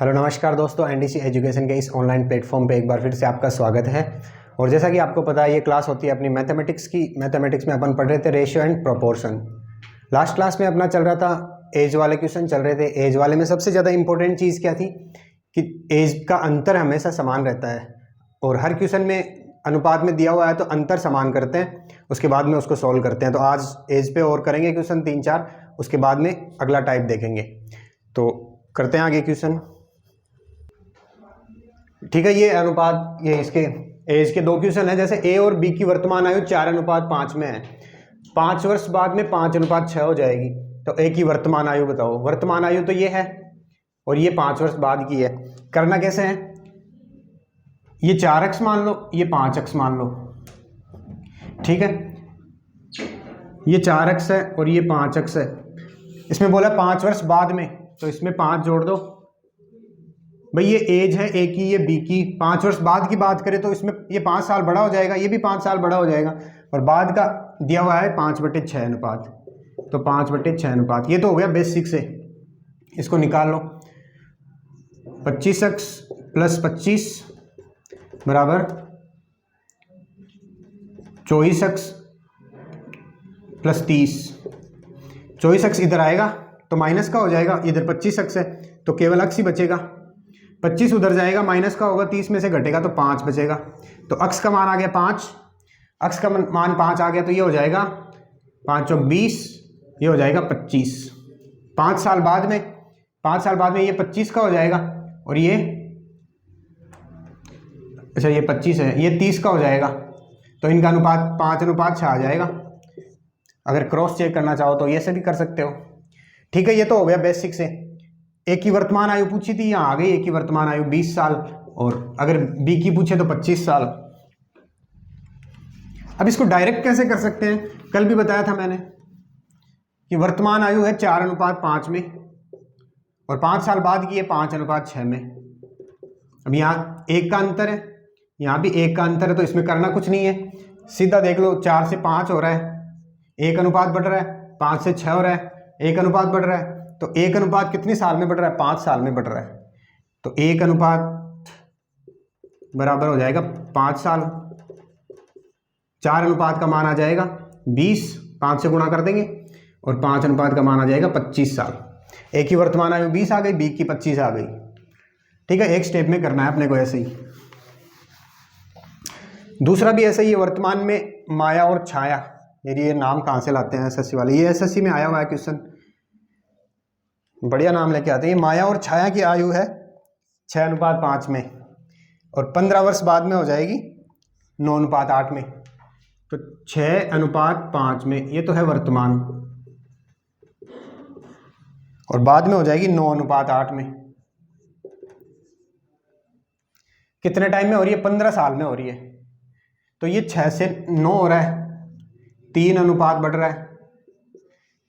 Hello नमस्कार दोस्तों, NDC education के इस ऑनलाइन प्लेटफॉर्म पे एक बार फिर से आपका स्वागत है। और जैसा कि आपको पता है, ये क्लास होती है अपनी मैथमेटिक्स की। मैथमेटिक्स में अपन पढ़ रहे थे ratio and proportion. Last class में अपना चल रहा था एज वाले क्वेश्चन चल रहे थे। एज वाले में सबसे ज़्यादा इंपॉर्टेंट चीज़ क्या थी कि एज का अंतर हमेशा समान रहता है और हर क्वेश्चन में अनुपात में दिया हुआ है तो अंतर समान करते हैं, उसके बाद में उसको सॉल्व करते हैं। तो आज एज पे और करेंगे क्वेश्चन 3-4, उसके बाद में अगला टाइप देखेंगे। तो करते हैं आगे क्वेश्चन। ठीक है, ये अनुपात, ये इसके एज के दो क्वेश्चन है। जैसे ए और बी की वर्तमान आयु 4:5 में है, 5 वर्ष बाद में 5:6 हो जाएगी। तो ए की वर्तमान आयु बताओ। वर्तमान आयु तो ये है और ये 5 वर्ष बाद की है। करना कैसे है, ये 4x मान लो, ये 5x मान लो। ठीक है, ये 4x है और ये 5x है। इसमें बोला 5 वर्ष बाद में, तो इसमें 5 जोड़ दो भाई। ये एज है ए की, ये बी की। 5 वर्ष बाद की बात करें तो इसमें ये 5 साल बड़ा हो जाएगा, ये भी 5 साल बड़ा हो जाएगा। और बाद का दिया हुआ है 5/6 अनुपात, तो 5/6 अनुपात। ये तो हो गया बेसिक से, इसको निकाल लो। 25x + 25 बराबर 24x + 30। 24x इधर आएगा तो माइनस का हो जाएगा, इधर 25x है तो केवल x ही बचेगा। 25 उधर जाएगा, माइनस का होगा, 30 में से घटेगा तो 5 बचेगा। तो x का मान आ गया 5, x का मान 5 आ गया तो ये हो जाएगा 5 × 20, ये हो जाएगा 25। 5 साल बाद में, 5 साल बाद में ये 25 का हो जाएगा और ये, अच्छा ये 25 है, ये 30 का हो जाएगा। तो इनका अनुपात 5:6 आ जाएगा। अगर क्रॉस चेक करना चाहो तो ये से भी कर सकते हो। ठीक है, ये तो हो गया बेसिक से। ए की वर्तमान आयु पूछी थी, यहाँ आ गई। ए की वर्तमान आयु 20 साल और अगर बी की पूछे तो 25 साल। अब इसको डायरेक्ट कैसे कर सकते हैं, कल भी बताया था मैंने कि वर्तमान आयु है 4:5 में और 5 साल बाद की है 5:6 में। अब यहाँ 1 का अंतर है, यहाँ भी 1 का अंतर है, तो इसमें करना कुछ नहीं है, सीधा देख लो। 4 से 5 हो रहा है, 1 अनुपात बढ़ रहा है। 5 से 6 हो रहा है, 1 अनुपात बढ़ रहा है। तो 1 अनुपात कितनी साल में बढ़ रहा है, 5 साल में बढ़ रहा है। तो 1 अनुपात बराबर हो जाएगा 5 साल। 4 अनुपात का मान आ जाएगा 20, 5 से गुणा कर देंगे, और 5 अनुपात का मान आ जाएगा 25 साल। ए की वर्तमान आयु 20 आ गई, बी की 25 आ गई। ठीक है, एक स्टेप में करना है अपने को ऐसे ही। दूसरा भी ऐसा ही है, वर्तमान में माया और छाया। ये नाम कहाँ से लाते हैं एसएससी वाले, ये एसएससी में आया हुआ है क्वेश्चन, बढ़िया नाम लेके आते हैं। माया और छाया की आयु है 6:5 में और 15 वर्ष बाद में हो जाएगी 9:8 में। तो 6:5 में ये तो है वर्तमान, और बाद में हो जाएगी 9:8 में। कितने टाइम में हो रही है, 15 साल में हो रही है। तो ये 6 से 9 हो रहा है, 3 अनुपात बढ़ रहा है।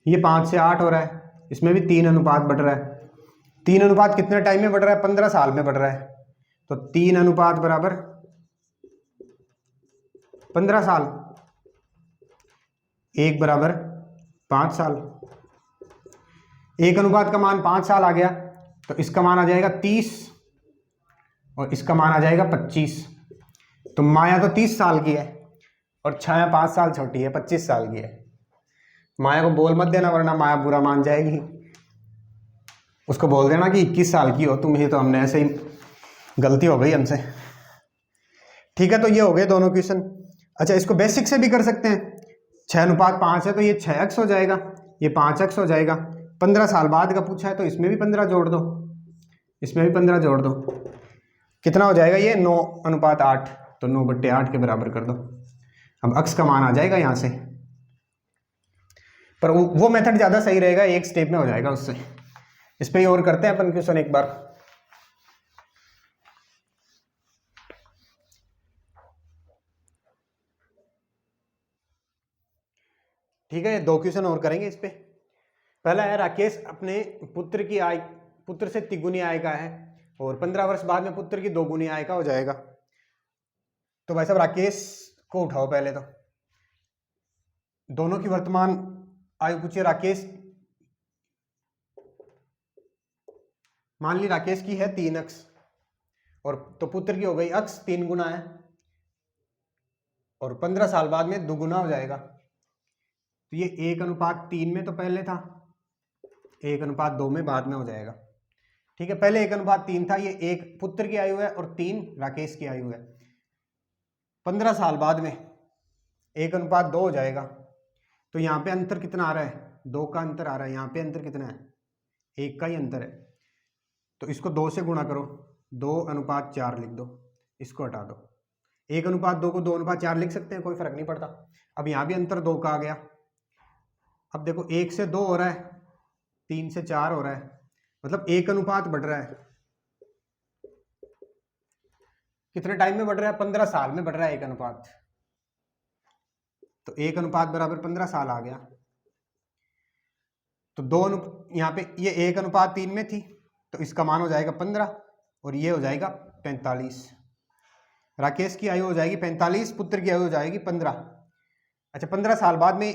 ये 5 से 8 हो रहा है, इसमें भी 3 अनुपात बढ़ रहा है। 3 अनुपात कितने टाइम में बढ़ रहा है, 15 साल में बढ़ रहा है। तो 3 अनुपात बराबर 15 साल, 1 बराबर 5 साल। 1 अनुपात का मान 5 साल आ गया, तो इसका मान आ जाएगा 30 और इसका मान आ जाएगा 25। तो माया तो 30 साल की है और छाया 5 साल छोटी है, 25 साल की है। माया को बोल मत देना वरना माया बुरा मान जाएगी। उसको बोल देना कि 21 साल की हो तुम ही, तो हमने ऐसे ही गलती हो गई हमसे। ठीक है, तो ये हो गए दोनों क्वेश्चन। अच्छा, इसको बेसिक से भी कर सकते हैं। 6:5 है तो ये 6x हो जाएगा, ये 5x हो जाएगा। 15 साल बाद का पूछा है तो इसमें भी 15 जोड़ दो, इसमें भी 15 जोड़ दो। कितना हो जाएगा ये 9:8, तो 9/8 के बराबर कर दो। अब x का मान आ जाएगा यहाँ से, पर वो मेथड ज़्यादा सही रहेगा, एक स्टेप में हो जाएगा उससे। इस पे ही और करते हैं अपन क्वेश्चन एक बार। ठीक है, 2 क्वेश्चन और करेंगे इस पे। पहला है, राकेश अपने पुत्र से तिगुनी आय का है और 15 वर्ष बाद में पुत्र की 2 गुनी आय का हो जाएगा। तो भाई साहब राकेश को उठाओ पहले, तो दोनों की वर्तमान आयु पूछिए। राकेश मान ली राकेश की है 3x और तो पुत्र की हो गई x 3 गुना है और 15 साल बाद में दुगुना हो जाएगा। तो ये 1:3 में तो पहले था, 1:2 में बाद में हो जाएगा। ठीक है, पहले 1:3 था, ये 1 पुत्र की आयु है और 3 राकेश की आयु है। 15 साल बाद में 1:2 हो जाएगा। तो यहाँ पे अंतर कितना आ रहा है? 2 का अंतर आ रहा है। यहाँ पे अंतर कितना है? 1 का ही अंतर है। तो इसको 2 से गुणा करो, 2:4 लिख दो, इसको हटा दो। 1:2 को 2:4 लिख सकते हैं, कोई फर्क नहीं पड़ता। अब यहाँ भी अंतर 2 का आ गया। अब देखो 1 से 2 हो रहा है, 3 से 4 हो रहा है, मतलब 1 अनुपात बढ़ रहा है। कितने टाइम में बढ़ रहा है? 15 साल में बढ़ रहा है 1 अनुपात। तो 1 अनुपात बराबर 15 साल आ गया। तो यहाँ पे ये 1:3 में थी, तो इसका मान हो जाएगा 15 और ये हो जाएगा 45। राकेश की आयु हो जाएगी 45, पुत्र की आयु हो जाएगी 15। अच्छा, 15 साल बाद में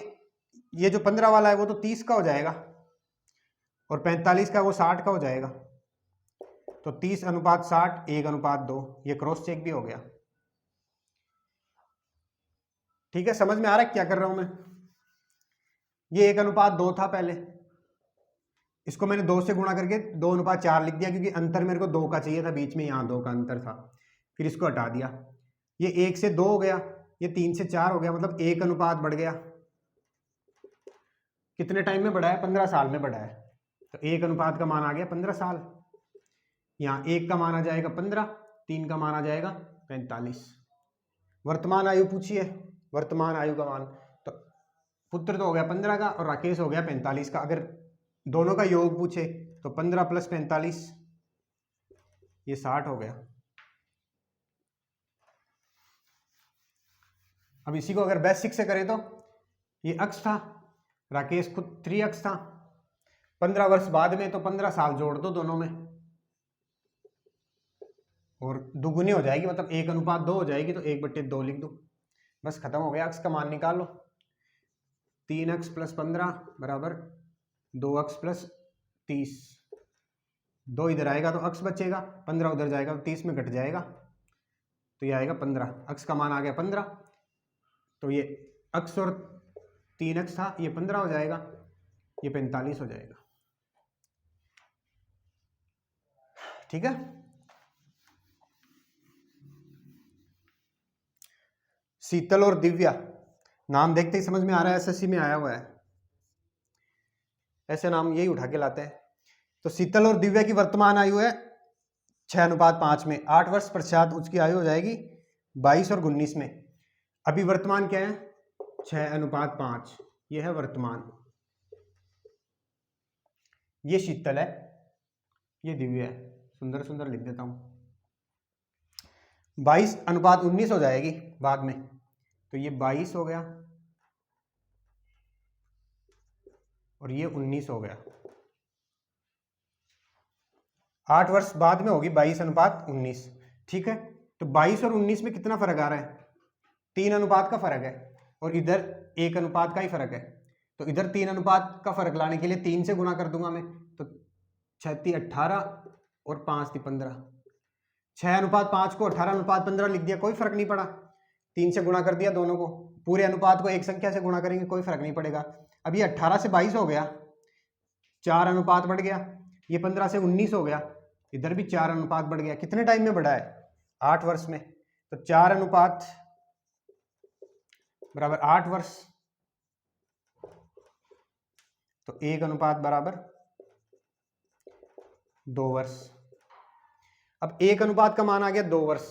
ये जो 15 वाला है वो तो 30 का हो जाएगा और 45 का वो 60 का हो जाएगा। तो 30:60, 1:2, ये क्रॉस चेक भी हो गया। ठीक है, समझ में आ रहा है क्या कर रहा हूं मैं? ये 1:2 था पहले, इसको मैंने 2 से गुणा करके 2:4 लिख दिया, क्योंकि अंतर मेरे को 2 का चाहिए था, बीच में यहाँ 2 का अंतर था। फिर इसको हटा दिया, ये 1 से 2 हो गया, ये 3 से 4 हो गया, मतलब 1 अनुपात बढ़ गया। कितने टाइम में बढ़ा है? 15 साल में बढ़ा है। तो 1 अनुपात का मान आ गया 15 साल। यहाँ 1 का मान आ जाएगा 15, 3 का मान आ जाएगा 45। वर्तमान आयु पूछिए, वर्तमान आयु का मान। तो पुत्र तो हो गया 15 का और राकेश हो गया 45 का। अगर दोनों का योग पूछे तो 15 + 45, ये 60 हो गया। अब इसी को अगर बेसिक से करें तो ये अक्ष था, राकेश खुद 3 अक्ष था। 15 वर्ष बाद में तो 15 साल जोड़ दो दोनों में और दुगुनी हो जाएगी, मतलब 1:2 हो जाएगी। तो 1/2 लिख दो, बस खत्म हो गया। अक्ष का मान निकाल लो। 3x + 15 बराबर 2x + 30। 2 इधर आएगा तो अक्ष बचेगा, 15 उधर जाएगा तो 30 में घट जाएगा, तो ये आएगा 15। अक्ष का मान आ गया 15, तो ये अक्ष और 3x था, ये 15 हो जाएगा, ये 45 हो जाएगा। ठीक है, शीतल और दिव्या, नाम देखते ही समझ में आ रहा है एसएससी में आया हुआ है, ऐसे नाम यही उठा के लाते हैं। तो शीतल और दिव्या की वर्तमान आयु है 6:5 में। 8 वर्ष पश्चात उसकी आयु हो जाएगी 22 और 19 में। अभी वर्तमान क्या है? 6:5, ये है वर्तमान। ये शीतल है, ये दिव्या है। सुंदर सुंदर लिख देता हूं। 22:19 हो जाएगी बाद में, तो ये 22 हो गया और ये 19 हो गया। 8 वर्ष बाद में होगी 22:19। ठीक है, तो 22 और 19 में कितना फर्क आ रहा है? 3 अनुपात का फर्क है और इधर 1 अनुपात का ही फर्क है। तो इधर 3 अनुपात का फर्क लाने के लिए 3 से गुणा कर दूंगा मैं, तो 6 × 18 और 5 × 15। 6:5 को 18:15 लिख दिया, कोई फर्क नहीं पड़ा। 3 से गुणा कर दिया दोनों को, पूरे अनुपात को एक संख्या से गुणा करेंगे, कोई फर्क नहीं पड़ेगा। अब ये 18 से 22 हो गया, 4 अनुपात बढ़ गया। ये 15 से 19 हो गया, इधर भी 4 अनुपात बढ़ गया। कितने टाइम में बढ़ा है? 8 वर्ष में। तो 4 अनुपात बराबर 8 वर्ष, तो 1 अनुपात बराबर 2 वर्ष। अब 1 अनुपात का मान आ गया 2 वर्ष।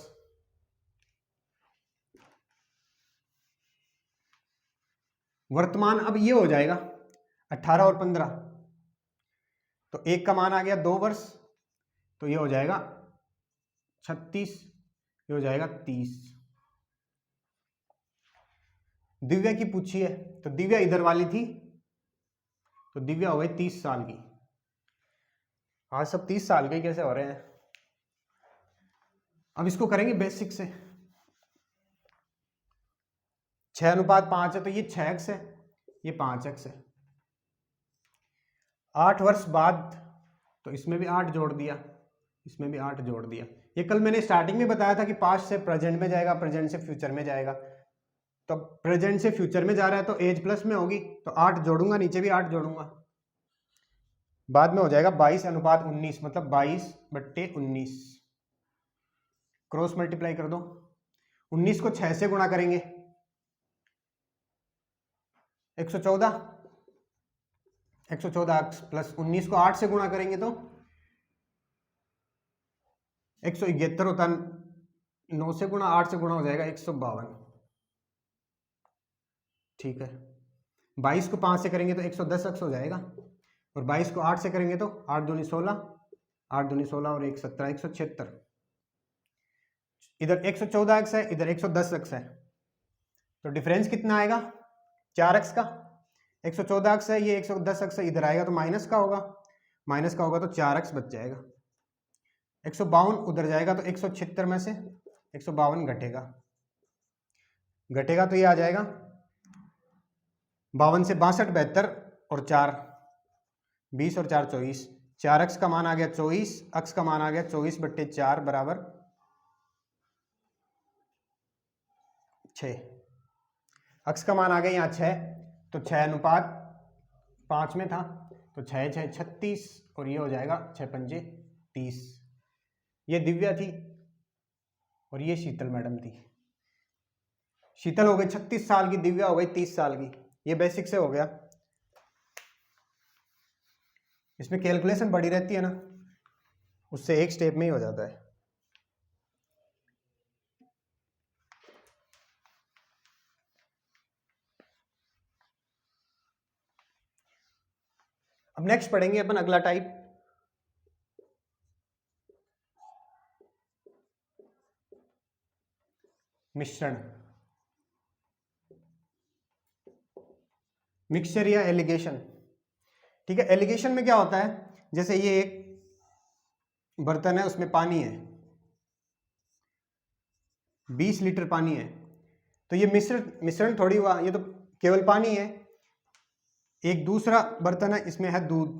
वर्तमान अब ये हो जाएगा 18 और 15, तो 1 का मान आ गया 2 वर्ष, तो ये हो जाएगा 36, ये हो जाएगा 30। दिव्या की पूछी है, तो दिव्या इधर वाली थी, तो दिव्या हो गई 30 साल की। आज सब 30 साल के कैसे हो रहे हैं? अब इसको करेंगे बेसिक से। 6:5 है, तो ये 6x है, ये 5x है। 8 वर्ष बाद, तो इसमें भी 8 जोड़ दिया, इसमें भी 8 जोड़ दिया। ये कल मैंने स्टार्टिंग में बताया था कि पास्ट से प्रेजेंट में जाएगा, प्रेजेंट से फ्यूचर में जाएगा। तो प्रेजेंट से फ्यूचर में जा रहा है तो एज प्लस में होगी, तो 8 जोड़ूंगा, नीचे भी 8 जोड़ूंगा, बाद में हो जाएगा 22:19, मतलब 22/19। क्रॉस मल्टीप्लाई कर दो, 19 को 6 से गुणा करेंगे 114, 114 प्लस 19 को 8 से गुणा करेंगे तो 171 होता है, 9 से गुणा 8 से गुणा हो जाएगा 152। ठीक है, 22 को 5 से करेंगे तो 110 अक्स हो जाएगा, और 22 को 8 से करेंगे तो 8 दूनी 16, 8 दूनी 16 और 1 17, 176। इधर 114 अक्स है, इधर 110 अक्स है, तो डिफरेंस कितना आएगा 4 अक्स का। 114 अक्स है, ये 110 अक्स है, इधर आएगा तो माइनस का होगा, माइनस का होगा तो 4 अक्स बच जाएगा। 152 उधर जाएगा तो 176 में से 152 घटेगा, घटेगा तो ये आ जाएगा 52 से 62, 72 और 4 20 और 4 24, 4 अक्स का मान आ गया 24, अक्स का मान आ गया 24/4 बराबर 6। अक्स का मान आ गया यहाँ 6, तो 6:5 में था, तो 6 6 36 और ये हो जाएगा 6 पंजे 30। ये दिव्या थी और ये शीतल मैडम थी। शीतल हो गई 36 साल की, दिव्या हो गई 30 साल की। ये बेसिक से हो गया। इसमें कैलकुलेशन बड़ी रहती है ना, उससे एक स्टेप में ही हो जाता है। अब नेक्स्ट पढ़ेंगे अपन अगला टाइप, मिश्रण, मिक्सचर या एलिगेशन। ठीक है, एलिगेशन में क्या होता है, जैसे ये एक बर्तन है, उसमें पानी है, 20 लीटर पानी है, तो ये मिश्रण थोड़ी हुआ, ये तो केवल पानी है। एक दूसरा बर्तन है, इसमें है दूध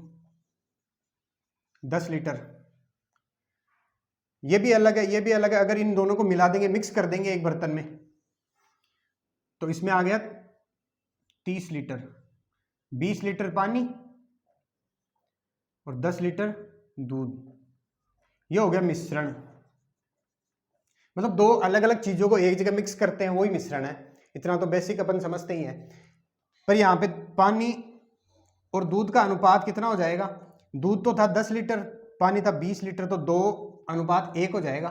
10 लीटर, ये भी अलग है, ये भी अलग है। अगर इन दोनों को मिला देंगे, मिक्स कर देंगे एक बर्तन में, तो इसमें आ गया 30 लीटर, 20 लीटर पानी और 10 लीटर दूध, ये हो गया मिश्रण। मतलब दो अलग अलग चीजों को एक जगह मिक्स करते हैं, वही मिश्रण है। इतना तो बेसिक अपन समझते ही हैं। पर यहाँ पे पानी और दूध का अनुपात कितना हो जाएगा, दूध तो था 10 लीटर, पानी था 20 लीटर, तो 2:1 हो जाएगा।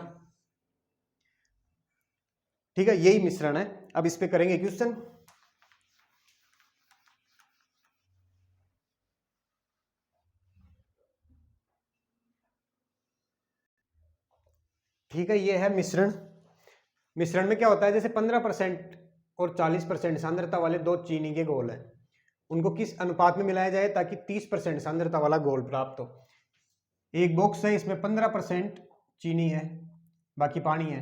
ठीक है, यही मिश्रण है। अब इस पे करेंगे क्वेश्चन। ठीक है, ये है मिश्रण। मिश्रण में क्या होता है, जैसे 15% और 40% सांद्रता वाले दो चीनी के घोल हैं, उनको किस अनुपात में मिलाया जाए ताकि 30% सांद्रता वाला घोल प्राप्त हो। एक बॉक्स है, इसमें 15% चीनी है, बाकी पानी है,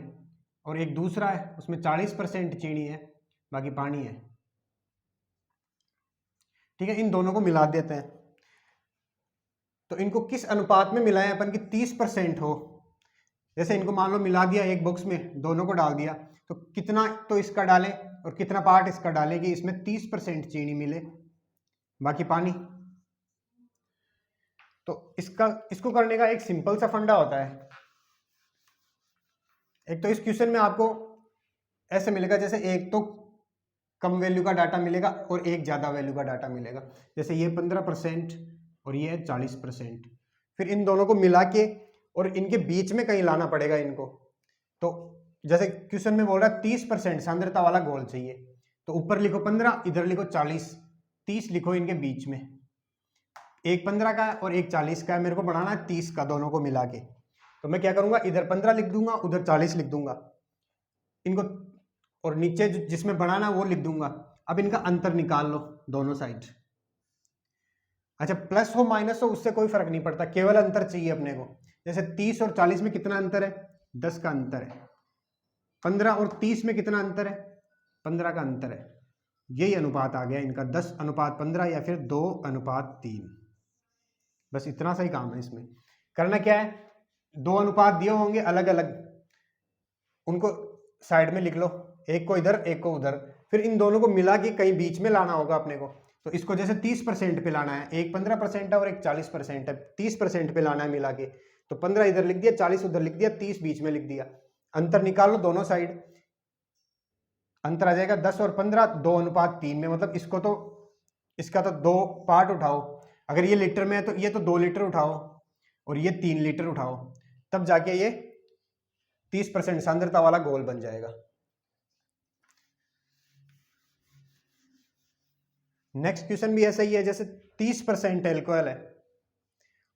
और एक दूसरा है, उसमें 40% चीनी है, बाकी पानी है। ठीक है, इन दोनों को मिला देते हैं, तो इनको किस अनुपात में मिलाएं अपन की 30% हो। जैसे इनको मान लो मिला दिया एक बॉक्स में, दोनों को डाल दिया, तो कितना तो इसका डालें और कितना पार्ट इसका डालें कि इसमें 30% चीनी मिले, बाकी पानी। तो इसको करने का एक सिंपल सा फंडा होता है। एक तो इस क्वेश्चन में आपको ऐसे मिलेगा, जैसे एक तो कम वैल्यू का डाटा मिलेगा और एक ज्यादा वैल्यू का डाटा मिलेगा। जैसे ये 15% और ये 40%, फिर इन दोनों को मिला के और इनके बीच में कहीं लाना पड़ेगा इनको। तो जैसे क्वेश्चन में बोल रहा है 30% सांद्रता वाला घोल चाहिए, तो ऊपर लिखो 15, इधर लिखो 40, 30 लिखो इनके बीच में। एक 15 का है और एक 40 का है, मेरे को बनाना है 30 का, दोनों को मिला के। तो मैं क्या करूंगा, इधर 15 लिख दूंगा, उधर 40 लिख दूंगा इनको, और नीचे जिसमें बनाना वो लिख दूंगा। अब इनका अंतर निकाल लो दोनों साइड। अच्छा, प्लस हो माइनस हो उससे कोई फर्क नहीं पड़ता, केवल अंतर चाहिए अपने को। जैसे 30 और 40 में कितना अंतर है, 10 का अंतर है। 15 और 30 में कितना अंतर है, 15 का अंतर है। यही अनुपात आ गया इनका, 10:15 या फिर 2:3। बस इतना सा ही काम है इसमें। करना क्या है, दो अनुपात दिए होंगे अलग अलग, उनको साइड में लिख लो, एक को इधर एक को उधर, फिर इन दोनों को मिला के कहीं बीच में लाना होगा अपने को। तो इसको जैसे 30% पे लाना है, एक 15% है और एक 40% है, 30% पे लाना है मिला के, तो 15 इधर लिख दिया, 40 उधर लिख दिया, 30 बीच में लिख दिया। अंतर निकाल लो दोनों साइड, अंतर आ जाएगा 10 और 15 2:3 में, मतलब इसको तो इसका तो 2 पार्ट उठाओ, अगर ये लीटर में है तो ये तो 2 लीटर उठाओ और ये 3 लीटर उठाओ, तब जाके ये 30% सांद्रता वाला गोल बन जाएगा। नेक्स्ट क्वेश्चन भी ऐसा ही है, जैसे 30% एल्कोहल है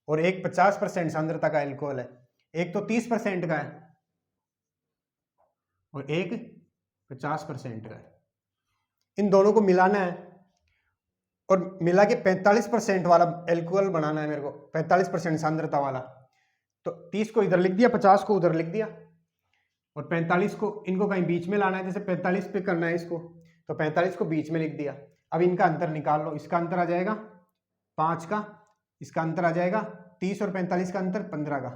और एक 50% सांद्रता का एल्कोहल है, एक तो 30% का है और एक 50% का है, इन दोनों को मिलाना है और मिला के 45% वाला एल्कोहल बनाना है मेरे को, 45% सांद्रता वाला। तो 30 को इधर लिख दिया, 50 को उधर लिख दिया और 45 को इनको कहीं बीच में लाना है, जैसे 45 पे करना है इसको, तो 45 को बीच में लिख दिया। अब इनका अंतर निकाल लो, इसका अंतर आ जाएगा 5 का, इसका अंतर आ जाएगा 30 और 45 का अंतर 15 का,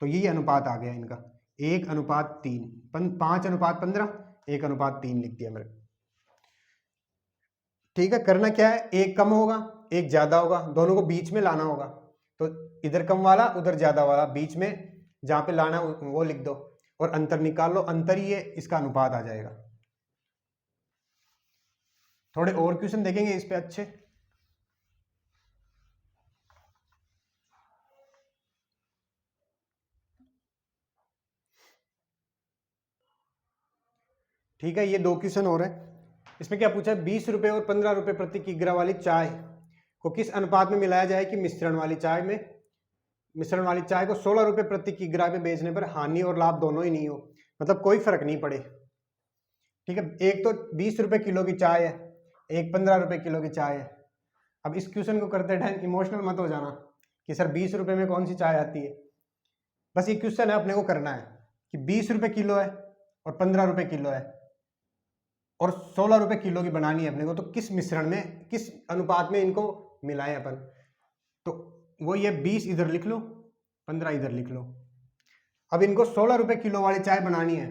तो यही अनुपात आ गया इनका 1:3, 5:15, 1:3 लिख दिया मेरे। ठीक है, करना क्या है, एक कम होगा एक ज्यादा होगा, दोनों को बीच में लाना होगा, तो इधर कम वाला उधर ज्यादा वाला बीच में जहां पे लाना वो लिख दो और अंतर निकाल लो, अंतर ही ये इसका अनुपात आ जाएगा। थोड़े और क्वेश्चन देखेंगे इस पे अच्छे। ठीक है, ये 2 क्वेश्चन और है। इसमें क्या पूछा है, 20 रुपए और 15 रुपए प्रति किग्रा वाली चाय को किस अनुपात में मिलाया जाए कि मिश्रण वाली चाय को 16 रुपए प्रति किग्रा में बेचने पर हानि और लाभ दोनों ही नहीं हो, मतलब कोई फर्क नहीं पड़े। ठीक है, एक तो 20 रुपए किलो की चाय है, एक 15 रुपए किलो की चाय है। अब इस क्वेश्चन को करते टाइम इमोशनल मत हो जाना कि सर 20 रुपए में कौन सी चाय आती है, बस ये क्वेश्चन है अपने को करना है कि 20 रुपए किलो है और 15 रुपए किलो है और 16 रुपए किलो की बनानी है अपने को, तो किस मिश्रण में किस अनुपात में इनको मिलाएं अपन। तो वो ये 20 इधर लिख लो, 15 इधर लिख लो। अब इनको 16 रुपए किलो वाली चाय बनानी है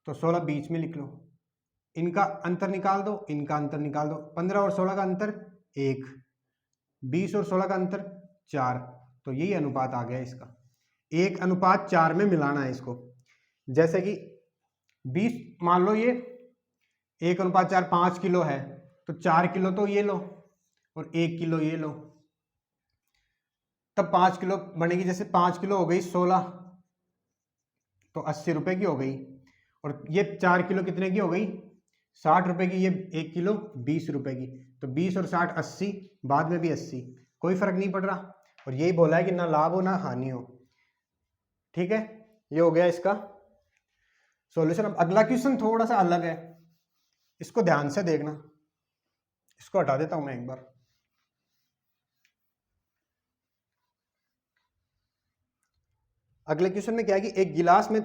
तो 16 बीच में लिख लो, इनका अंतर निकाल दो, इनका अंतर निकाल दो, 15 और 16 का अंतर 1, 20 और 16 का अंतर 4, तो यही अनुपात आ गया इसका, 1:4 में मिलाना है इसको। जैसे कि 20 मान लो ये 1:4 5 किलो है, तो 4 किलो तो ये लो और 1 किलो ये लो, तब 5 किलो बनेगी। जैसे 5 किलो हो गई 16 तो 80 रुपए की हो गई, और ये 4 किलो कितने की हो गई 60 रुपए की, ये 1 किलो 20 रुपए की, तो 20 और 60 80, बाद में भी 80, कोई फर्क नहीं पड़ रहा, और यही बोला है कि ना लाभ हो ना हानि हो। ठीक है, ये हो गया इसका सॉल्यूशन। अब अगला क्वेश्चन थोड़ा सा अलग है, इसको ध्यान से देखना, इसको हटा देता हूं मैं एक बार। अगले क्वेश्चन में क्या है कि एक गिलास में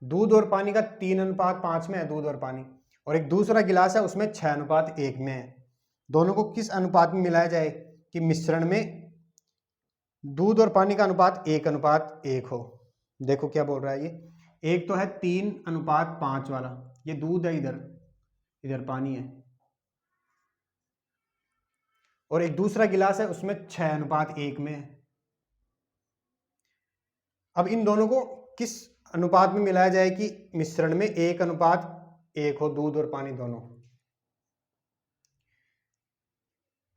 दूध और पानी का 3:5 में है दूध और पानी, और एक दूसरा गिलास है उसमें 6:1 में है, दोनों को किस अनुपात में मिलाया जाए कि मिश्रण में दूध और पानी का अनुपात 1:1 हो। देखो क्या बोल रहा है ये, एक तो है 3:5 वाला, ये दूध है, इधर इधर पानी है, और एक दूसरा गिलास है उसमें 6:1 में है। अब इन दोनों को किस अनुपात में मिलाया जाए कि मिश्रण में 1:1 हो, दूध और पानी दोनों।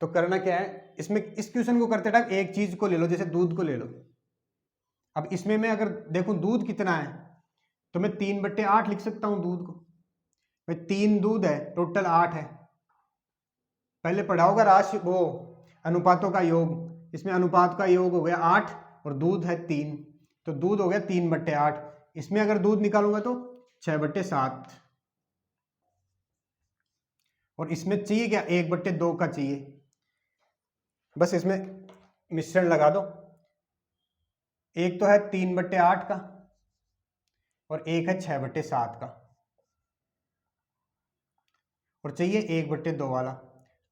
तो करना क्या है, इसमें इस क्वेश्चन को करते टाइम एक चीज को ले लो, जैसे दूध को ले लो। अब इसमें मैं अगर देखूं दूध कितना है तो मैं 3/8 लिख सकता हूं दूध को, भाई 3 दूध है टोटल 8 है। पहले पढ़ा होगा राशि वो अनुपातों का योग, इसमें अनुपात का योग हो गया 8 और दूध है 3, तो दूध हो गया 3/8। इसमें अगर दूध निकालूंगा तो 6/7, और इसमें चाहिए क्या 1/2 का चाहिए, बस इसमें मिश्रण लगा दो, एक तो है 3/8 का और एक है 6/7 का, और चाहिए 1/2 वाला,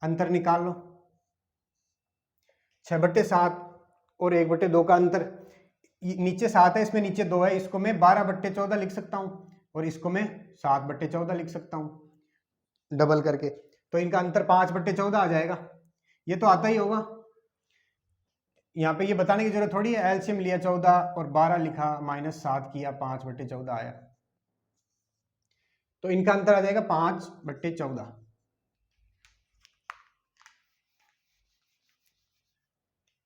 अंतर निकाल लो। 6/7 और 1/2 का अंतर, नीचे 7 है, इसमें नीचे 2 है, इसको मैं 12/14 लिख सकता हूँ और इसको मैं 7/14 लिख सकता हूँ डबल करके, तो इनका अंतर 5/14 आ जाएगा। ये तो आता ही होगा, यहाँ पे ये बताने की जरूरत थोड़ी है। एलसीएम लिया 14 और 12 लिखा, -7 किया, 5/14 आया, तो इनका अंतर आ जाएगा 5/14।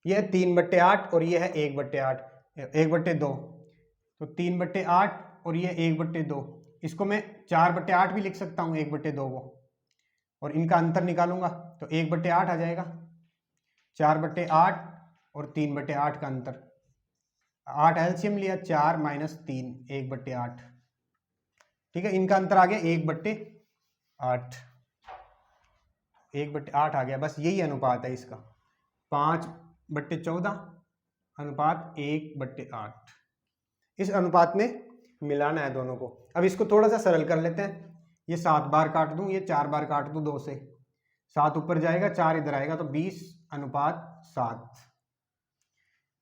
यह है 3/8 और ये है 1/8, 1/2, तो 3/8 और ये 1/2, इसको मैं 4/8 भी लिख सकता हूँ 1/2 को, और इनका अंतर निकालूंगा तो 1/8 आ जाएगा। 4/8 और 3/8 का अंतर, 8 एलसीएम लिया, 4 - 3, 1/8, ठीक है, इनका अंतर आ गया 1/8, 1/8 आ गया। बस यही अनुपात है इसका, 5/14 अनुपात 1/8, इस अनुपात में मिलाना है दोनों को। अब इसको थोड़ा सा सरल कर लेते हैं, ये 7 बार काट दूं, ये 4 बार काट दूं 2 से, 7 ऊपर जाएगा, 4 इधर आएगा, तो 20/7,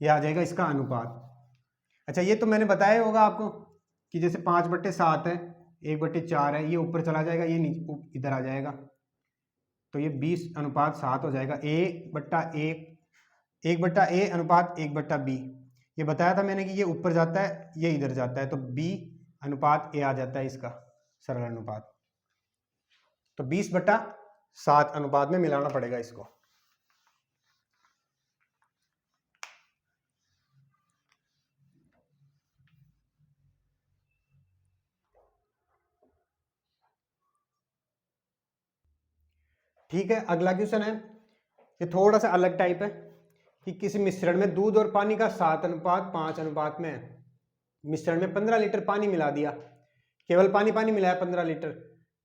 ये आ जाएगा इसका अनुपात। अच्छा, ये तो मैंने बताया होगा आपको कि जैसे 5/7 है, 1/4 है, ये ऊपर चला जाएगा, ये इधर आ जाएगा, तो ये 20/7 हो जाएगा। A/A अनुपात 1/B, ये बताया था मैंने कि ये ऊपर जाता है, ये इधर जाता है, तो B/A आ जाता है इसका सरल अनुपात। तो 20/7 अनुपात में मिलाना पड़ेगा इसको। ठीक है, अगला क्वेश्चन है, ये थोड़ा सा अलग टाइप है कि किसी मिश्रण में दूध और पानी का 7:5 अनुपात में है। मिश्रण में 15 लीटर पानी मिला दिया, केवल पानी पानी मिलाया 15 लीटर,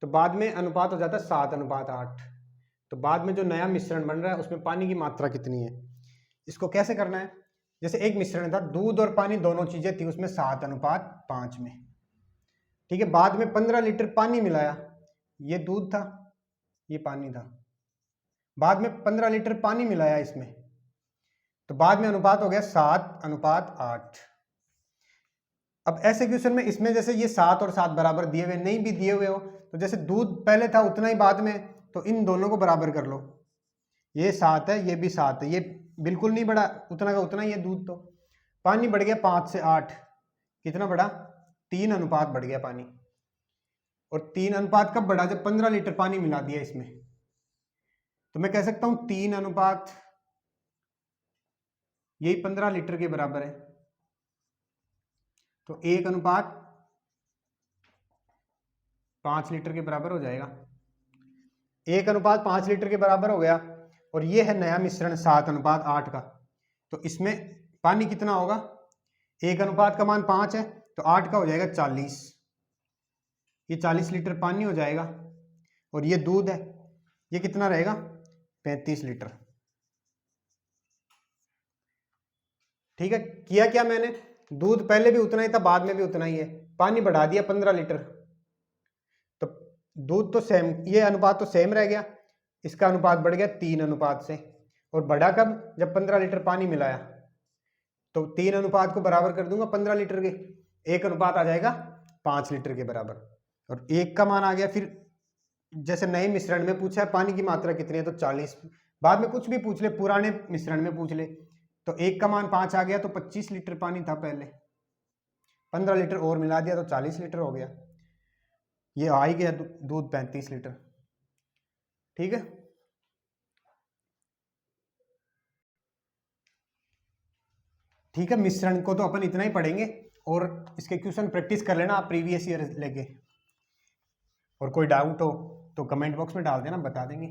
तो बाद में अनुपात हो जाता है 7:8। तो बाद में जो नया मिश्रण बन रहा है उसमें पानी की मात्रा कितनी है, इसको कैसे करना है। जैसे एक मिश्रण था, दूध और पानी दोनों चीजें थी उसमें 7:5 में, ठीक है, बाद में 15 लीटर पानी मिलाया, ये दूध था, ये पानी था, बाद में 15 लीटर पानी मिलाया इसमें, तो बाद में अनुपात हो गया 7:8। अब ऐसे क्वेश्चन में इसमें जैसे ये 7 और 7 बराबर दिए हुए, नहीं भी दिए हुए हो तो जैसे दूध पहले था उतना ही बाद में, तो इन दोनों को बराबर कर लो, ये 7 है, ये भी 7 है, ये बिल्कुल नहीं बढ़ा, उतना का उतना ही है दूध। तो पानी बढ़ गया 5 से 8, कितना बढ़ा, 3 अनुपात बढ़ गया पानी। और 3 अनुपात कब बढ़ा, जब 15 लीटर पानी मिला दिया इसमें, तो मैं कह सकता हूं 3 अनुपात, यही 15 लीटर के बराबर है, तो 1 अनुपात 5 लीटर के बराबर हो जाएगा। 1 अनुपात 5 लीटर के बराबर हो गया, और ये है नया मिश्रण 7:8 का, तो इसमें पानी कितना होगा, 1 अनुपात का मान 5 है, तो 8 का हो जाएगा 40, ये 40 लीटर पानी हो जाएगा। और ये दूध है, ये कितना रहेगा, 35 लीटर। ठीक है, किया क्या मैंने, दूध पहले भी उतना ही था, बाद में भी उतना ही है, पानी बढ़ा दिया 15 लीटर, तो दूध तो सेम, ये अनुपात तो सेम रह गया, इसका अनुपात बढ़ गया 3 अनुपात से, और बढ़ा कब, जब 15 लीटर पानी मिलाया, तो 3 अनुपात को बराबर कर दूंगा 15 लीटर के, 1 अनुपात आ जाएगा 5 लीटर के बराबर, और 1 का मान आ गया। फिर जैसे नए मिश्रण में पूछा है पानी की मात्रा कितनी है, तो 40, बाद में कुछ भी पूछ ले, पुराने मिश्रण में पूछ ले, तो 1 का मान 5 आ गया, तो 25 लीटर पानी था पहले, 15 लीटर और मिला दिया तो 40 लीटर हो गया, ये आ ही गया दूध 35 लीटर। ठीक है, ठीक है, मिश्रण को तो अपन इतना ही पढ़ेंगे, और इसके क्वेश्चन प्रैक्टिस कर लेना आप प्रीवियस ईयर लेके, और कोई डाउट हो तो कमेंट बॉक्स में डाल देना, बता देंगे।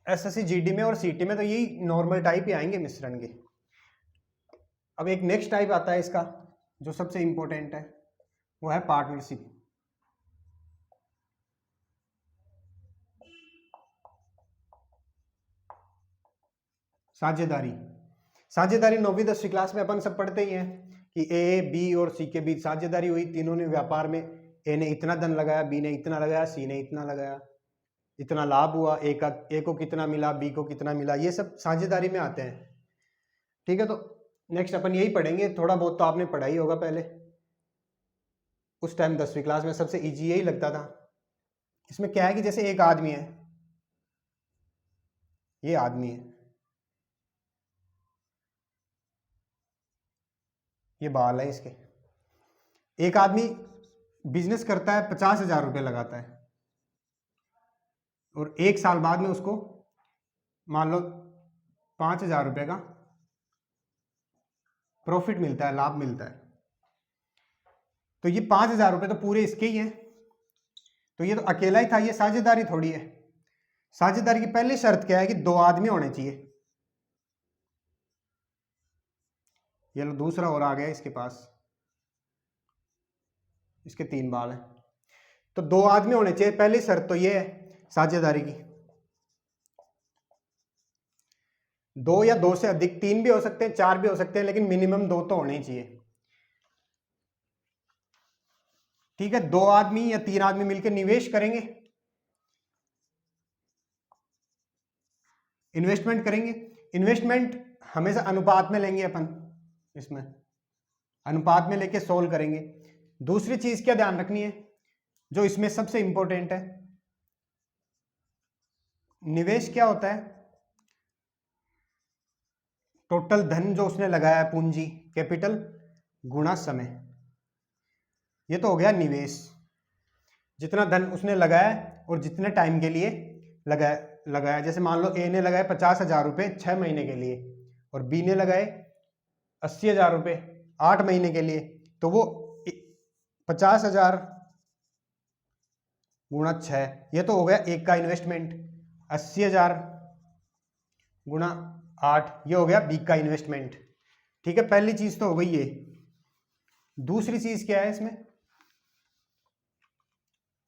एसएससी जीडी में और सीटी में तो यही नॉर्मल टाइप ही आएंगे मिश्रण के। अब एक नेक्स्ट टाइप आता है इसका, जो सबसे इंपॉर्टेंट है, वो है पार्टनरशिप। साझेदारी, साझेदारी 9वीं 10वीं क्लास में अपन सब पढ़ते ही हैं कि ए, बी और सी के बीच साझेदारी हुई, तीनों ने व्यापार में, ए ने इतना धन लगाया, बी ने इतना लगाया, सी ने इतना लगाया, इतना लाभ हुआ, ए को कितना मिला, बी को कितना मिला, ये सब साझेदारी में आते हैं। ठीक है, तो नेक्स्ट अपन यही पढ़ेंगे। थोड़ा बहुत तो आपने पढ़ा ही होगा पहले, उस टाइम 10वीं क्लास में सबसे इजी यही लगता था। इसमें क्या है कि जैसे एक आदमी है, ये आदमी है, ये बाल है इसके। एक आदमी बिजनेस करता है, 50,000 रुपये लगाता है, और 1 साल बाद में उसको मान लो 5,000 रुपये का प्रॉफिट मिलता है, लाभ मिलता है। तो ये 5,000 रुपये तो पूरे इसके ही हैं, तो ये तो अकेला ही था, ये साझेदारी थोड़ी है। साझेदारी की पहली शर्त क्या है कि 2 आदमी होने चाहिए। ये लो दूसरा और आ गया इसके पास, इसके 3 बाल हैं, तो 2 आदमी होने चाहिए, पहली शर्त तो ये है साझेदारी की। 2 या 2 से अधिक, 3 भी हो सकते हैं, 4 भी हो सकते हैं, लेकिन मिनिमम 2 तो होने ही चाहिए। ठीक है, 2 आदमी या 3 आदमी मिलकर निवेश करेंगे, इन्वेस्टमेंट करेंगे। इन्वेस्टमेंट हमेशा अनुपात में लेंगे अपन, इसमें अनुपात में लेके सोल्व करेंगे। दूसरी चीज क्या ध्यान रखनी है, जो इसमें सबसे इंपॉर्टेंट है, निवेश क्या होता है, टोटल धन जो उसने लगाया है, पूंजी कैपिटल गुणा समय, ये तो हो गया निवेश। जितना धन उसने लगाया और जितने टाइम के लिए लगाया, जैसे मान लो ए ने लगाए 50,000 रुपये 6 महीने के लिए, और बी ने लगाए 80,000 रुपये 8 महीने के लिए, तो वो 50,000 गुणा 6, ये तो हो गया एक का इन्वेस्टमेंट। 80,000 गुणा 8, ये हो गया बी का इन्वेस्टमेंट। ठीक है, पहली चीज तो हो गई ये। दूसरी चीज क्या है इसमें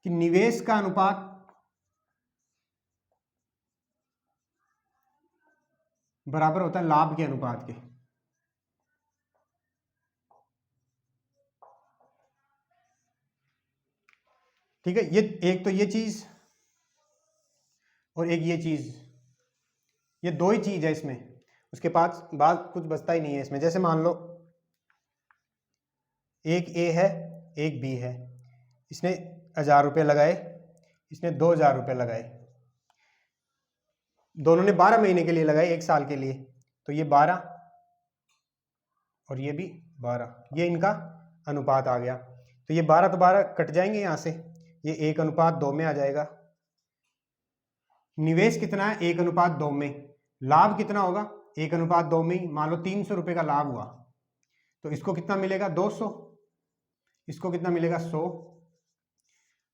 कि निवेश का अनुपात बराबर होता है लाभ के अनुपात के। ठीक है, ये एक तो ये चीज और एक ये चीज, ये 2 ही चीज है इसमें, उसके पास बाद कुछ बचता ही नहीं है इसमें। जैसे मान लो एक ए है, एक बी है, इसने 1,000 रुपये लगाए, इसने 2,000 रुपये लगाए, दोनों ने 12 महीने के लिए लगाए, 1 साल के लिए, तो ये 12 और ये भी 12, ये इनका अनुपात आ गया। तो ये 12 तो 12 कट जाएंगे यहाँ से, ये 1:2 में आ जाएगा। निवेश कितना है, 1:2 में। लाभ कितना होगा, 1:2 में। मान लो 300 रुपये का लाभ हुआ, तो इसको कितना मिलेगा, 200, इसको कितना मिलेगा, 100।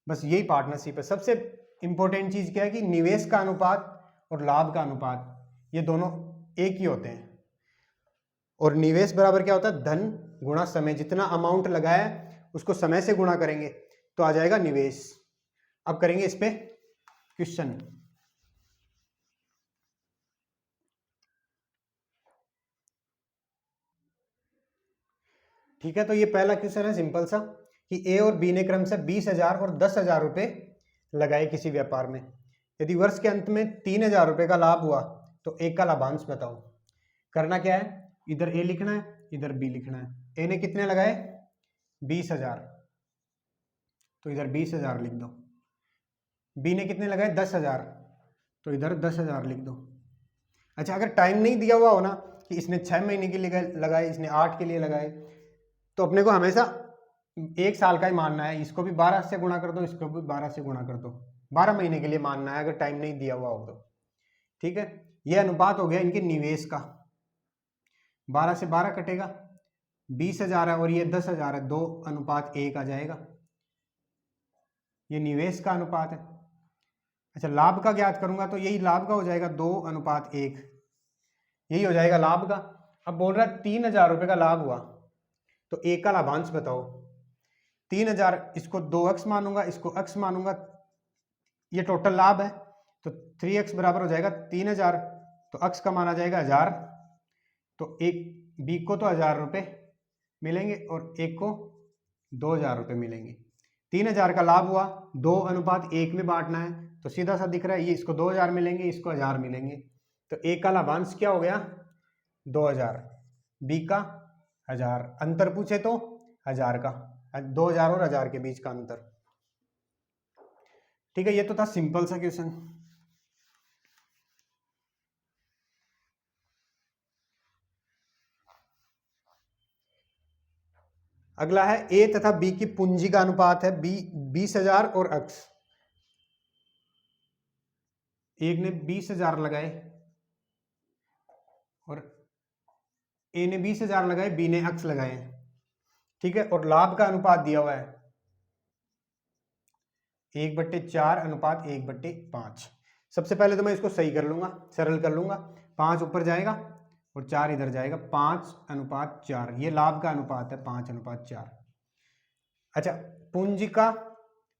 बस यही पार्टनरशिप है। सबसे इंपॉर्टेंट चीज क्या है कि निवेश का अनुपात और लाभ का अनुपात, ये दोनों एक ही होते हैं। और निवेश बराबर क्या होता है, धन गुणा समय। जितना अमाउंट लगाया उसको समय से गुणा करेंगे तो आ जाएगा निवेश। अब करेंगे इस पे क्वेश्चन। ठीक है, तो ये पहला क्वेश्चन है सिंपल सा कि ए और बी ने क्रमशः 20,000 और 10,000 रुपये लगाए किसी व्यापार में। यदि वर्ष के अंत में 3,000 रुपये का लाभ हुआ तो एक का लाभांश बताओ। करना क्या है, इधर ए लिखना है, इधर बी लिखना है। ए ने कितने लगाए, 20,000, तो इधर 20,000 लिख दो। बी ने कितने लगाए, 10,000, तो इधर 10,000 लिख दो। अच्छा, अगर टाइम नहीं दिया हुआ हो ना कि इसने 6 महीने के लिए लगाए, इसने 8 के लिए लगाए, तो अपने को हमेशा 1 साल का ही मानना है। इसको भी 12 से गुणा कर दो, इसको भी 12 से गुणा कर दो, 12 महीने के लिए मानना है अगर टाइम नहीं दिया हुआ हो तो। ठीक है, यह अनुपात हो गया इनके निवेश का। 12 से 12 कटेगा, 20,000 है और ये 10,000 है, 2:1 आ जाएगा। ये निवेश का अनुपात है। अच्छा, लाभ का ज्ञात करूंगा तो यही लाभ का हो जाएगा, 2:1, यही हो जाएगा लाभ का। अब बोल रहा है 3,000 रुपये का लाभ हुआ तो एक का लाभांश बताओ। 3,000, इसको 2x मानूंगा, इसको x मानूंगा, ये टोटल लाभ है, तो 3x बराबर हो जाएगा 3,000, तो x का मान आ जाएगा 1,000, तो एक बी को तो 1,000 रुपये मिलेंगे और एक को 2,000 रुपये मिलेंगे। 3,000 का लाभ हुआ, 2:1 में बांटना है, तो सीधा सा दिख रहा है, ये इसको 2000 मिलेंगे, इसको 1000 मिलेंगे। तो ए का लाभांश क्या हो गया 2000, बी का 1000, अंतर पूछे तो 1000 का, 2000 और 1000 के बीच का अंतर। ठीक है, ये तो था सिंपल सा क्वेश्चन। अगला है ए तथा बी की पूंजी का अनुपात है बी 20,000 और अक्स। एक ने 20,000 लगाए और ए ने 20,000 लगाए, बी ने अक्स लगाए, ठीक है, और लाभ का अनुपात दिया हुआ है 1/4 अनुपात 1/5। सबसे पहले तो मैं इसको सही कर लूंगा, सरल कर लूंगा, 5 ऊपर जाएगा और 4 इधर जाएगा, 5/4, ये लाभ का अनुपात है 5/4। अच्छा, पूंजी का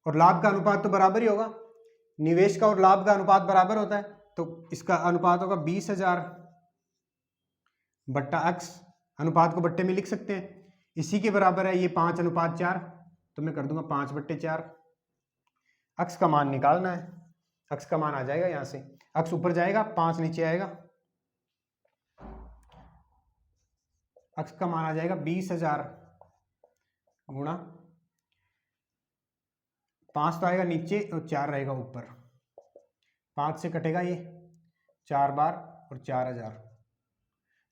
और लाभ का अनुपात तो बराबर ही होगा, निवेश का और लाभ का अनुपात बराबर होता है, तो इसका अनुपात होगा 20,000 बट्टा अक्स, अनुपात को बट्टे में लिख सकते हैं, इसी के बराबर है ये 5/4, तो मैं कर दूंगा 5/4। अक्स का मान निकालना है, अक्स का मान आ जाएगा यहां से, अक्स ऊपर जाएगा 5 नीचे आएगा, अक्स का मान आ जाएगा 20,000 गुणा 5 तो आएगा नीचे और 4 रहेगा ऊपर, 5 से कटेगा ये 4 बार और 4,000,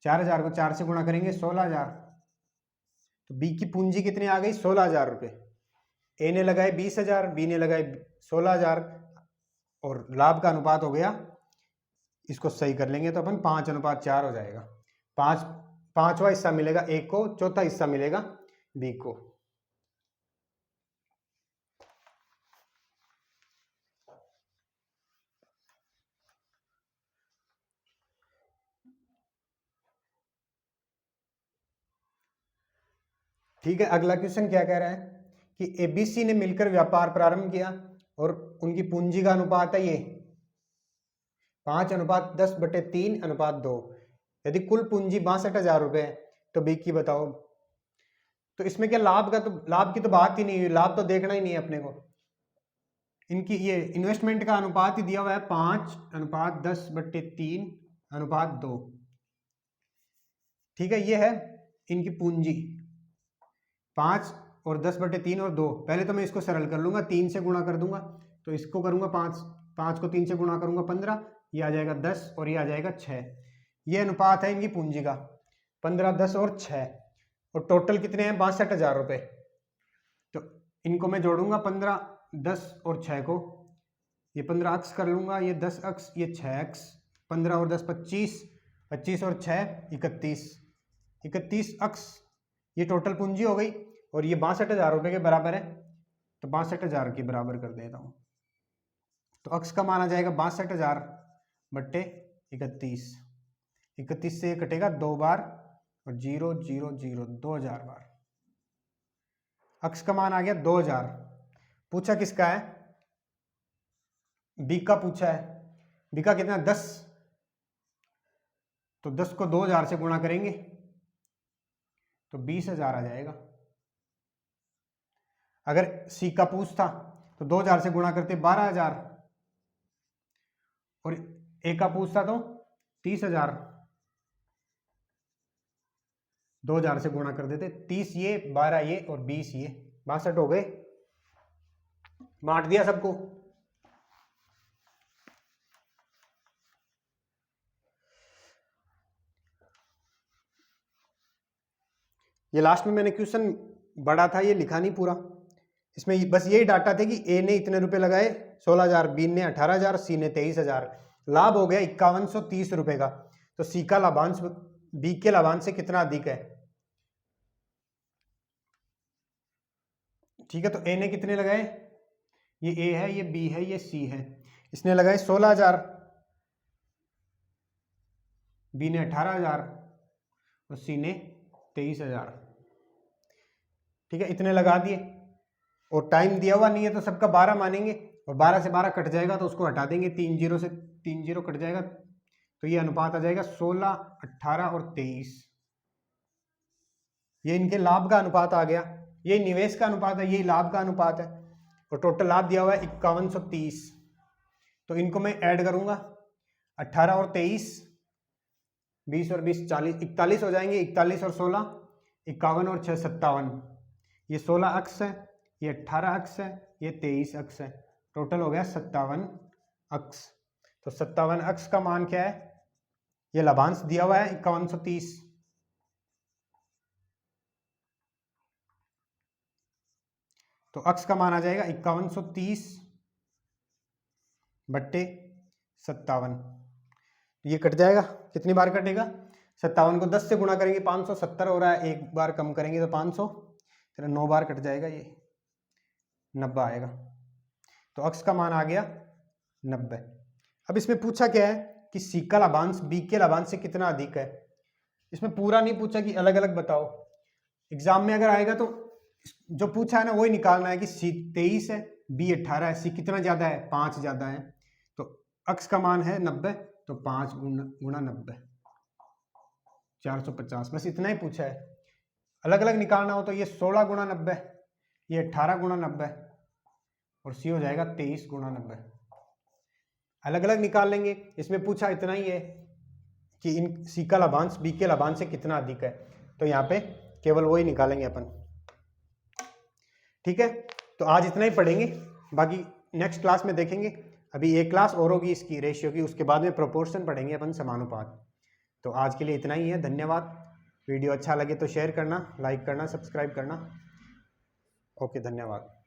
4,000 को 4 से गुणा करेंगे 16,000। तो बी की पूंजी कितनी आ गई 16,000 रुपये, ए ने लगाए 20,000, बी ने लगाए 16,000 और लाभ का अनुपात हो गया, इसको सही कर लेंगे तो अपन 5/4 हो जाएगा, 5वां हिस्सा मिलेगा ए को, चौथा हिस्सा मिलेगा बी को। ठीक है, अगला क्वेश्चन क्या कह रहा है कि एबीसी ने मिलकर व्यापार प्रारंभ किया और उनकी पूंजी का अनुपात है ये 5/10/3/2। यदि कुल पूंजी 62,000 रुपए है तो बी की बताओ। तो इसमें क्या लाभ की तो बात ही नहीं हुई, लाभ तो देखना ही नहीं है अपने को, इनकी ये इन्वेस्टमेंट का अनुपात ही दिया हुआ है 5/10/3/2। ठीक है, ये है इनकी पूंजी 5 और 10/3 और 2। पहले तो मैं इसको सरल कर लूंगा, 3 से गुणा कर दूंगा, तो इसको करूंगा 5 को 3 से गुणा करूंगा 15, ये आ जाएगा 10 और ये आ जाएगा 6। ये अनुपात है इनकी पूंजी का 15, 10 और 6, और टोटल कितने हैं 62,000 रुपये। तो इनको मैं जोड़ूंगा 15, 10 और 6 को, ये 15 अक्स कर लूंगा, ये 10 अक्स, ये 6 अक्स, 15 और 10 25, 25 और 6 31, 31 अक्स, ये टोटल पूंजी हो गई और ये 62,000 रुपये के बराबर है, तो 62,000 के बराबर कर देता हूँ। तो अक्स का मान आ जाएगा 62,000/31, 31 से कटेगा 2 बार और 0 0 0 2,000 बार, अक्स का मान आ गया 2,000। पूछा किसका है, बी का पूछा है, बी का कितना 10, तो 10 को 2,000 से गुणा करेंगे तो 20,000 आ जाएगा। अगर सी का पूछ था तो 2,000 से गुणा करते 12,000 और ए का पूछ था तो 30,000, 2,000 से गुणा कर देते, 30 ये 12 ये और 20 ये, 62 हो गए, बांट दिया सबको। ये लास्ट में मैंने क्वेश्चन बड़ा था, ये लिखा नहीं पूरा, इसमें बस यही डाटा थे कि ए ने इतने रुपए लगाए 16,000, बी ने 18,000, सी ने 23,000, लाभ हो गया 5130 रुपए का। तो सी का लाभांश बी के लाभांश से कितना अधिक है। ठीक है, तो ए ने कितने लगाए, ये ए है, ये बी है, ये सी है, इसने लगाए 16,000, बी ने 18,000 और सी ने 23,000। ठीक है, इतने लगा दिए और टाइम दिया हुआ नहीं है तो सबका 12 मानेंगे और 12 से 12 कट जाएगा तो उसको हटा देंगे, 3 0 से 3 0 कट जाएगा, तो ये अनुपात आ जाएगा 16, 18 और 23। ये इनके लाभ का अनुपात आ गया, ये निवेश का अनुपात है, ये लाभ का अनुपात है, और टोटल लाभ दिया हुआ है 5130। तो इनको मैं ऐड करूंगा, 18 और 23, 20 और 20 40, 41 हो जाएंगे। 41 और 16 51 और 6 57। ये 16 अक्स है, ये 18 अक्स है, ये 23 अक्स है, टोटल हो गया 57 अक्स। तो 57 अक्स का मान क्या है, ये लाभांश दिया हुआ है 5130। तो अक्स का मान आ जाएगा 5130 बट्टे 57। ये कट जाएगा, कितनी बार कटेगा, 57 को 10 से गुणा करेंगे 570 हो रहा है, एक बार कम करेंगे तो 500, फिर 9 बार कट जाएगा, ये 90 आएगा। तो अक्स का मान आ गया 90। अब इसमें पूछा क्या है कि सी का लाभांश बी के लाभांश से कितना अधिक है। इसमें पूरा नहीं पूछा कि अलग अलग बताओ। एग्जाम में अगर आएगा तो जो पूछा है ना वही निकालना है कि सी 23 है, बी 18 है, सी कितना ज्यादा है, 5 ज्यादा है। तो अक्स का मान है 90, तो 5 गुणा 90 450, बस इतना ही पूछा है। अलग अलग निकालना हो तो ये 16 गुणा 90, ये 18 गुणा 90 और सी हो जाएगा 23 गुणा 90। अलग अलग निकाल लेंगे। इसमें पूछा इतना ही है कि इन सी का लाभांश बी के लाभांश से कितना अधिक है, तो यहाँ पे केवल वही निकालेंगे अपन। ठीक है, तो आज इतना ही पढ़ेंगे, बाकी नेक्स्ट क्लास में देखेंगे। अभी एक क्लास और होगी इसकी रेशियो की, उसके बाद में प्रोपोर्शन पढ़ेंगे अपन, समानुपात। तो आज के लिए इतना ही है, धन्यवाद। वीडियो अच्छा लगे तो शेयर करना, लाइक करना, सब्सक्राइब करना। ओके, धन्यवाद।